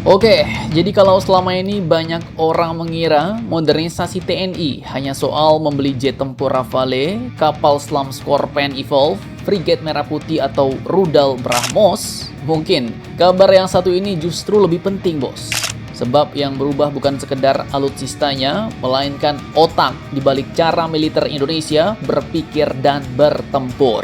Oke, jadi kalau selama ini banyak orang mengira modernisasi TNI hanya soal membeli jet tempur Rafale, kapal selam Scorpion Evolve, frigate Merah Putih atau rudal Brahmos, mungkin kabar yang satu ini justru lebih penting, bos. Sebab yang berubah bukan sekedar alutsistanya, melainkan otak di balik cara militer Indonesia berpikir dan bertempur.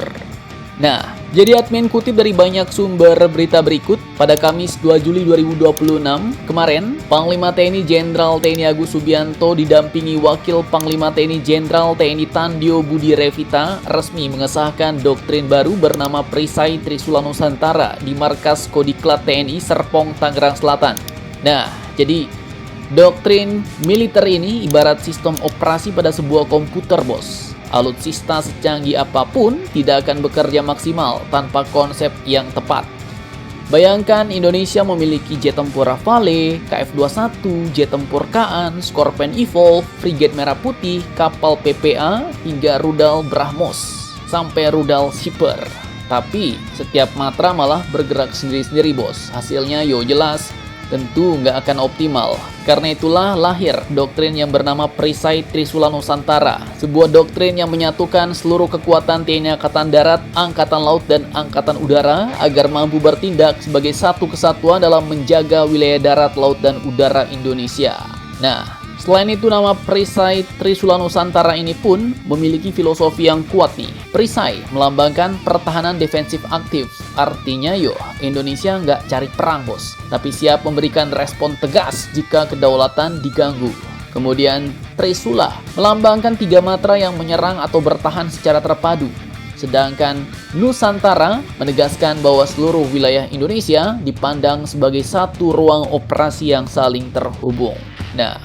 Nah, jadi admin kutip dari banyak sumber berita berikut, pada Kamis 2 Juli 2026 kemarin, Panglima TNI Jenderal TNI Agus Subianto didampingi Wakil Panglima TNI Jenderal TNI Tandio Budi Revita resmi mengesahkan doktrin baru bernama Perisai Trisula Nusantara di Markas Kodiklat TNI Serpong, Tangerang Selatan. Nah, jadi doktrin militer ini ibarat sistem operasi pada sebuah komputer, bos. Alutsista secanggih apapun tidak akan bekerja maksimal tanpa konsep yang tepat. Bayangkan Indonesia memiliki jet tempur Rafale, KF-21, jet tempur Kaan, Scorpion Evolve, frigate Merah Putih, kapal PPA, hingga rudal Brahmos, sampai rudal Siper. Tapi setiap matra malah bergerak sendiri-sendiri, bos. Hasilnya jelas tentu nggak akan optimal. Karena itulah lahir doktrin yang bernama Perisai Trisula Nusantara, sebuah doktrin yang menyatukan seluruh kekuatan TNI Angkatan Darat, Angkatan Laut, dan Angkatan Udara agar mampu bertindak sebagai satu kesatuan dalam menjaga wilayah darat, laut, dan udara Indonesia. Nah, selain itu nama Perisai Trisula Nusantara ini pun memiliki filosofi yang kuat nih. Perisai melambangkan pertahanan defensif aktif. Artinya Indonesia nggak cari perang, bos, tapi siap memberikan respon tegas jika kedaulatan diganggu. Kemudian Trisula melambangkan 3 matra yang menyerang atau bertahan secara terpadu. Sedangkan Nusantara menegaskan bahwa seluruh wilayah Indonesia dipandang sebagai satu ruang operasi yang saling terhubung. Nah,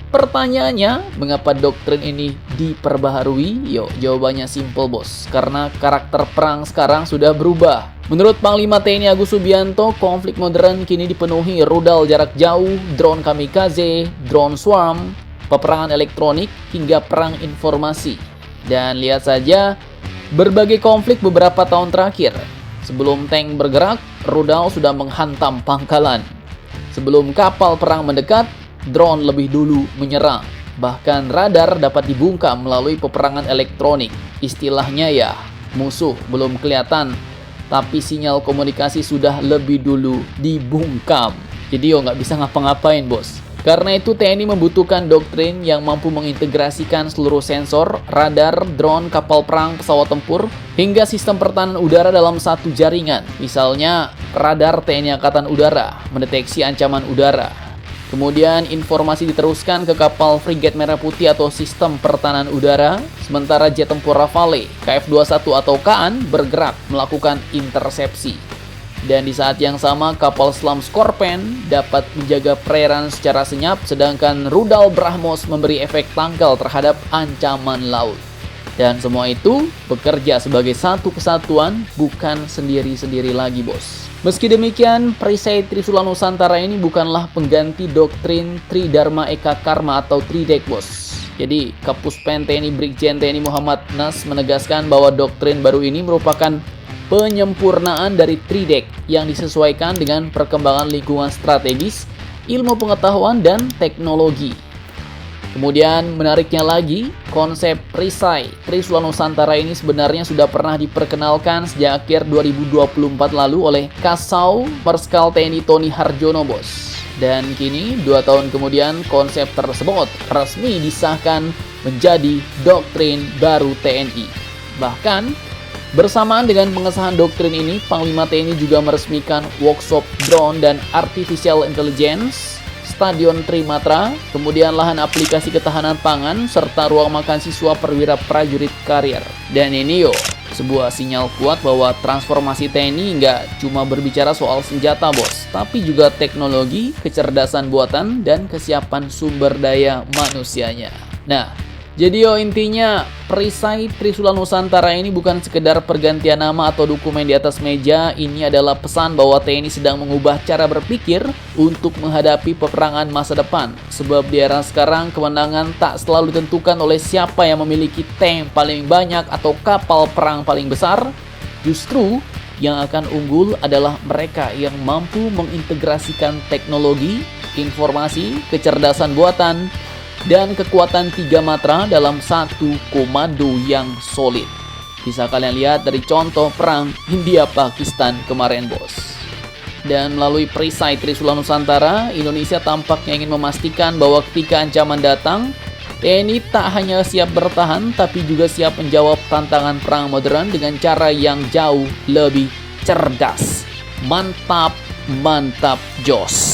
pertanyaannya, mengapa doktrin ini diperbaharui? Jawabannya simple, bos. Karena karakter perang sekarang sudah berubah. Menurut Panglima TNI Agus Subianto, konflik modern kini dipenuhi rudal jarak jauh, drone kamikaze, drone swarm, peperangan elektronik, hingga perang informasi. Dan lihat saja berbagai konflik beberapa tahun terakhir. Sebelum tank bergerak, rudal sudah menghantam pangkalan. Sebelum kapal perang mendekat, drone lebih dulu menyerang. Bahkan radar dapat dibungkam melalui peperangan elektronik. Istilahnya musuh belum kelihatan, tapi sinyal komunikasi sudah lebih dulu dibungkam. Jadi nggak bisa ngapa-ngapain, bos. Karena itu TNI membutuhkan doktrin yang mampu mengintegrasikan seluruh sensor, radar, drone, kapal perang, pesawat tempur, hingga sistem pertahanan udara dalam satu jaringan. Misalnya radar TNI Angkatan Udara mendeteksi ancaman udara. Kemudian informasi diteruskan ke kapal frigate Merah Putih atau sistem pertahanan udara, sementara jet tempur Rafale, KF-21 atau Kaan bergerak melakukan intersepsi. Dan di saat yang sama kapal selam Scorpion dapat menjaga perairan secara senyap, sedangkan rudal Brahmos memberi efek tangkal terhadap ancaman laut. Dan semua itu bekerja sebagai satu kesatuan, bukan sendiri-sendiri lagi, bos. Meski demikian, Perisai Trisula Nusantara ini bukanlah pengganti doktrin Tridharma Eka Karma atau Tridek, bos. Jadi, Kapuspen TNI Brigjen TNI Muhammad Nas menegaskan bahwa doktrin baru ini merupakan penyempurnaan dari Tridek yang disesuaikan dengan perkembangan lingkungan strategis, ilmu pengetahuan, dan teknologi. Kemudian menariknya lagi, konsep Perisai Trisula Nusantara ini sebenarnya sudah pernah diperkenalkan sejak akhir 2024 lalu oleh Kasau Marskal TNI Tony Harjono, bos. Dan kini 2 tahun kemudian konsep tersebut resmi disahkan menjadi doktrin baru TNI. Bahkan bersamaan dengan pengesahan doktrin ini, Panglima TNI juga meresmikan workshop drone dan artificial intelligence, Stadion Trimatra, kemudian lahan aplikasi ketahanan pangan, serta ruang makan siswa perwira prajurit karier. Dan ini sebuah sinyal kuat bahwa transformasi TNI nggak cuma berbicara soal senjata, bos, tapi juga teknologi, kecerdasan buatan, dan kesiapan sumber daya manusianya. Nah, jadi intinya Perisai Trisula Nusantara ini bukan sekedar pergantian nama atau dokumen di atas meja. Ini adalah pesan bahwa TNI sedang mengubah cara berpikir untuk menghadapi peperangan masa depan. Sebab di era sekarang kemenangan tak selalu ditentukan oleh siapa yang memiliki tank paling banyak atau kapal perang paling besar. Justru Yang akan unggul adalah mereka yang mampu mengintegrasikan teknologi, informasi, kecerdasan buatan, dan kekuatan 3 matra dalam satu komando yang solid. Bisa kalian lihat dari contoh perang India-Pakistan kemarin, bos. Dan melalui perisai Trisula Nusantara, Indonesia tampaknya ingin memastikan bahwa ketika ancaman datang, TNI tak hanya siap bertahan, tapi juga siap menjawab tantangan perang modern dengan cara yang jauh lebih cerdas. Mantap, mantap, jos.